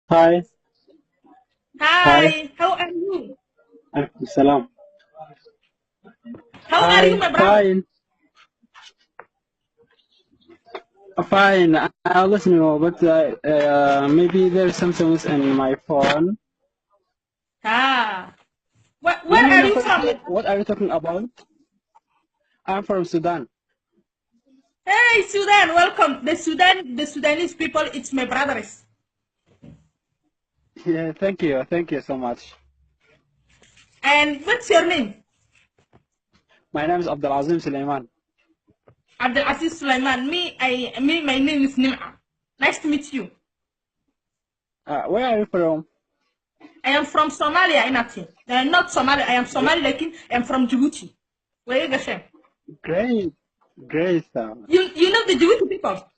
Hi, hi, Hi, how are you? alaikum salam. How are you, Hi, my brother? fine, fine. I'm listening, but maybe there's something in my phone. Ah, No, where no, are no. you from, my brother? What are you talking about? I'm from Sudan. Hey, Sudan, welcome. The Sudanese people, it's my brothers. Yeah, thank you so much. And what's your name? My name is Abdulazim Suleiman. Abdul Aziz Sulaiman. My name is Nim'a. Nice to meet you. Where are you from? I am from Somalia, Inati. Not Somalia. I am Gre- Somali, like I am from Djibouti. Where you going? Great, great. You know the Djibouti people,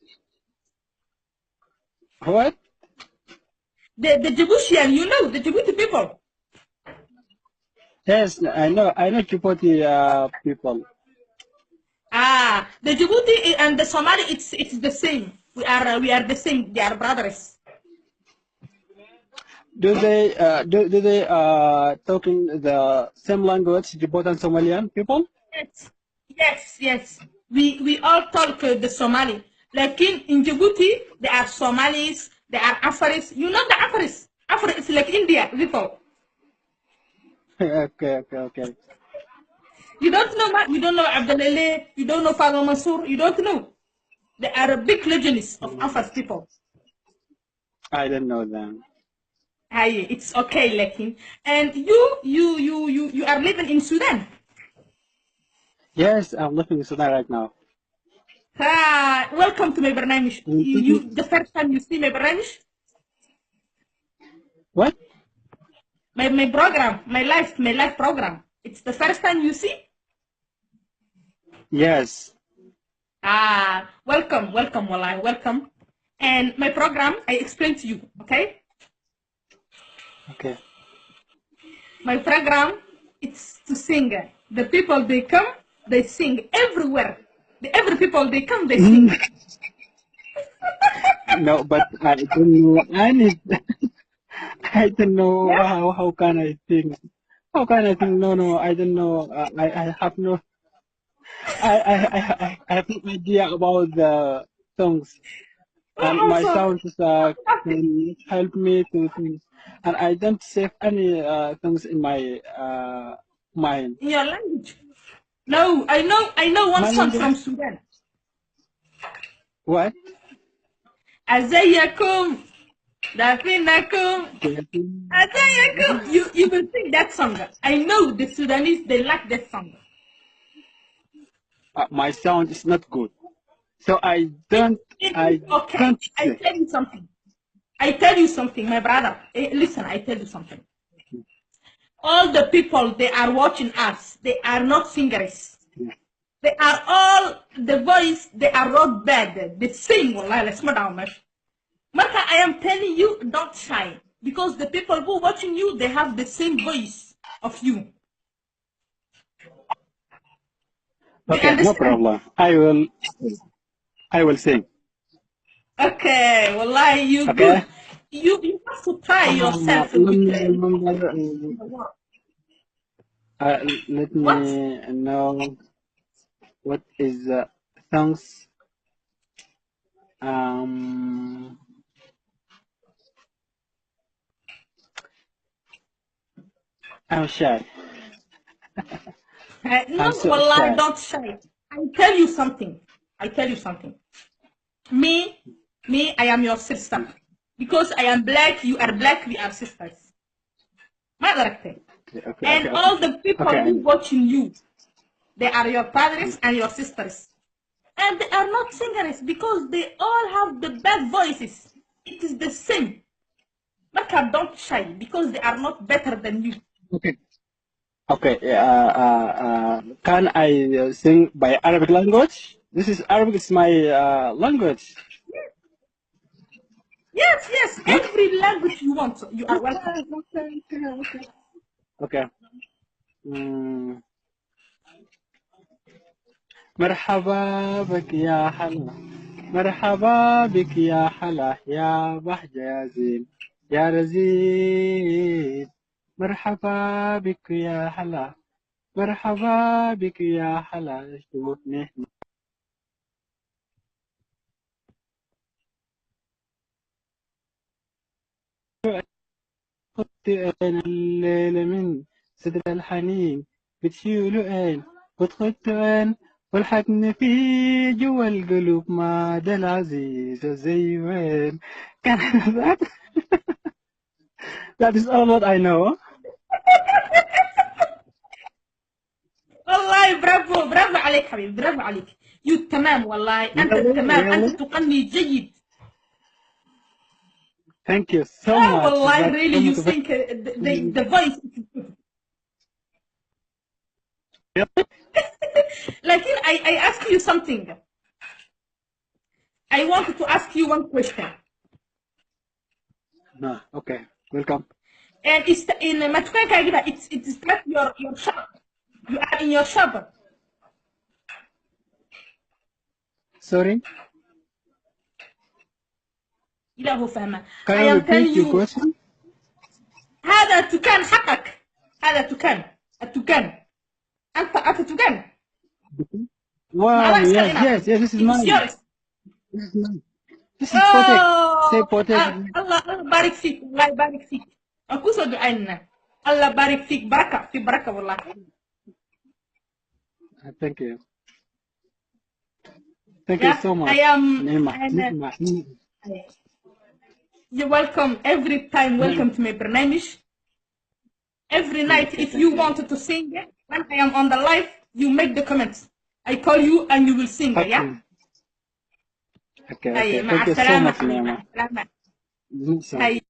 What? the Djiboutian. You know the Djibouti people. Yes, I know Djibouti people. The Djibouti and the Somali, it's the same. We are the same. They are brothers. Do they talking the same language, Djibouti and Somalian people? Yes, yes. We all talk the Somali. Like in Djibouti, there are Somalis, there are Afaris. You know the Afaris. Afar is like India people. Okay. You don't know you don't know Abdelele, you don't know Falo Mansour, you don't know. They are a big legends of Afar people. I don't know them. Hi, it's okay, like and you are living in Sudan. Yes, I'm living in Sudan right now. Welcome to my barnamish. You the first time you see my barnamish, What? my program, my life program. It's the first time you see. Yes. Welcome, Wallah, welcome. And my program, I explain to you, okay? Okay. My program, it's to sing. The people they come, they sing everywhere. Every people they come, they Mm, sing. no, but I don't know. I need. I don't know Yeah. how can I think. How can I think? No. I don't know. I have no. I have no idea about the songs, and my Also, sounds can help me to think. And I don't save any things in my mind. in your language. No, I know one My song language. from Sudan. What? Azayakum, Dafinakum, Azayakum. You will sing that song. I know the Sudanese, they like that song. My sound is not good. So It, it is I okay. don't I say. tell you something. I tell you something, my brother. Listen, I tell you something. All the people they are watching us, they are not singers. They are all the voice. They are not bad. They sing. Wallahi, let's down, Marka, I am telling you, don't shy because the people who watching you, they have the same voice of you. Do you Okay, no understand? problem. I will sing. Okay, wallahi, you Okay. good. You have to try yourself Let with me remember. the word. Let What? me know what is the songs. Um, I'm shy. No, I'm so wallahi, shy. don't shy. I tell you something. I tell you something. Me, I am your sister. Because I am black, you are black, we are sisters. My director. And Okay. all the people Okay. who watching you, they are your brothers and your sisters. And they are not singers because they all have the bad voices. It is the same. Marka, don't shy because they are not better than you. Okay. Okay. Can I sing by Arabic language? This is Arabic. Is my language. Yes, Huh? every language you want, you are welcome. Okay. Mm. مرحبا بك يا حلا مرحبا بك يا حلا يا بحجة يا زين يا رزين مرحبا بك يا حلا مرحبا بك يا حلا شوفني خدت أنا الليلة من صدر الحنين بتشيلوا عين وتخدت عين والحقني في جوا القلوب ما ده العزيز زي وين كان that that is all what I know. والله برافو برافو عليك حبيبي برافو عليك. يو تمام والله أنت Really, تمام really. أنت تغني جيد. Thank you so much. والله That's really so you think the voice. لكن I ask you something. I wanted to ask you one question. No, okay, welcome. And it's in Matukan Kagiba, it's not your shop. You are in your shop. Sorry, إله فهمه. can I you am repeat telling your you question? هذا تكان حقك. هذا تكان التكان أنت تكان. Wow, ما yes, أسأل yes, yes, this is it's mine. yours. This is mine. This is poetic. Say Oh poetic. الله بارك فيك الله يبارك فيك. أكوسو دعائنا الله بارك فيك بركة في بركة والله. Thank you. Thank you Yeah, so much. I am. Nima. You're welcome every time. Welcome to my برنامج. Every night, Okay, if thank you you. wanted to sing, when I am on the live, you make the comments. I call you and you will sing. Okay. Yeah. Okay, أي okay. مع Thank you so السلامة much, حبيبي مع Nima. السلامة. So أي